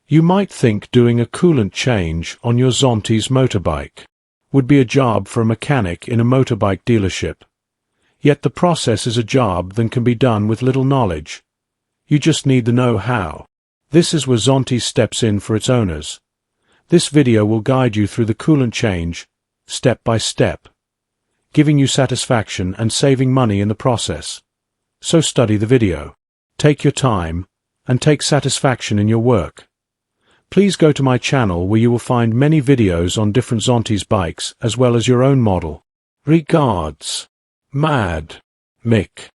You might think doing a coolant change on your Zontes motorbike would be a job for a mechanic in a motorbike dealership. Yet the process is a job that can be done with little knowledge. You just need the know-how. This is where Zontes steps in for its owners. This video will guide you through the coolant change, step by step, giving you satisfaction and saving money in the process. So study the video. Take your time, and take satisfaction in your work. Please go to my channel where you will find many videos on different Zontes bikes as well as your own model. Regards, Mad Mick.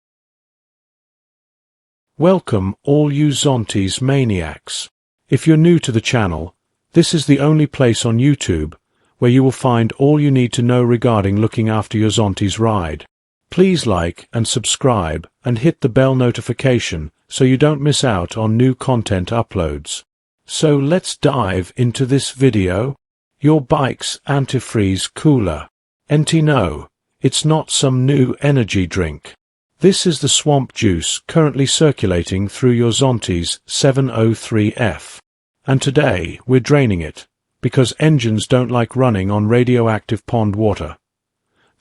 Welcome all you Zontes maniacs. If you're new to the channel, this is the only place on YouTube where you will find all you need to know regarding looking after your Zontes ride. Please like and subscribe and hit the bell notification so you don't miss out on new content uploads. So let's dive into this video. Your bike's antifreeze cooler. No, it's not some new energy drink. This is the swamp juice currently circulating through your Zontes 703F. And today we're draining it, because engines don't like running on radioactive pond water.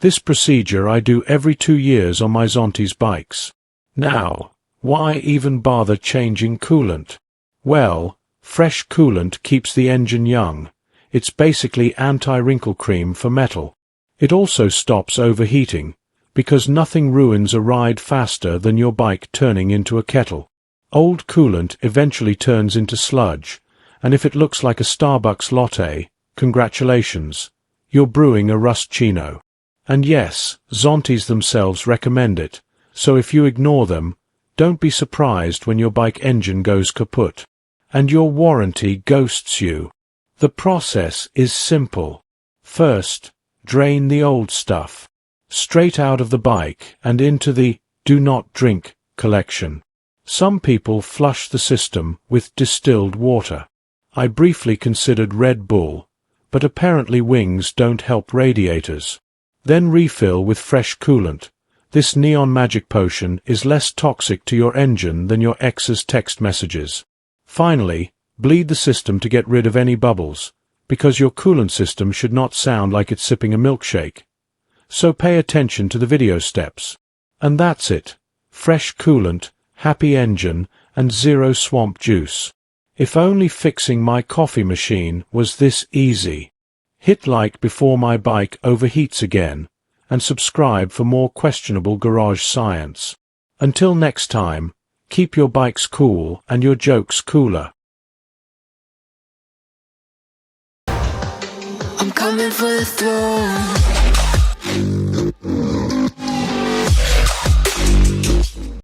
This procedure I do every 2 years on my Zontes bikes. Now, why even bother changing coolant? Well, fresh coolant keeps the engine young. It's basically anti-wrinkle cream for metal. It also stops overheating, because nothing ruins a ride faster than your bike turning into a kettle. Old coolant eventually turns into sludge, and if it looks like a Starbucks latte, congratulations, you're brewing a rustchino. And yes, Zontes themselves recommend it, so if you ignore them, don't be surprised when your bike engine goes kaput, and your warranty ghosts you. The process is simple. First, drain the old stuff, straight out of the bike and into the Do Not Drink collection. Some people flush the system with distilled water. I briefly considered Red Bull, but apparently wings don't help radiators. Then refill with fresh coolant. This neon magic potion is less toxic to your engine than your ex's text messages. Finally, bleed the system to get rid of any bubbles, because your coolant system should not sound like it's sipping a milkshake. So pay attention to the video steps. And that's it. Fresh coolant, happy engine, and zero swamp juice. If only fixing my coffee machine was this easy. Hit like before my bike overheats again, and subscribe for more questionable garage science. Until next time, keep your bikes cool and your jokes cooler. I'm coming for the throne.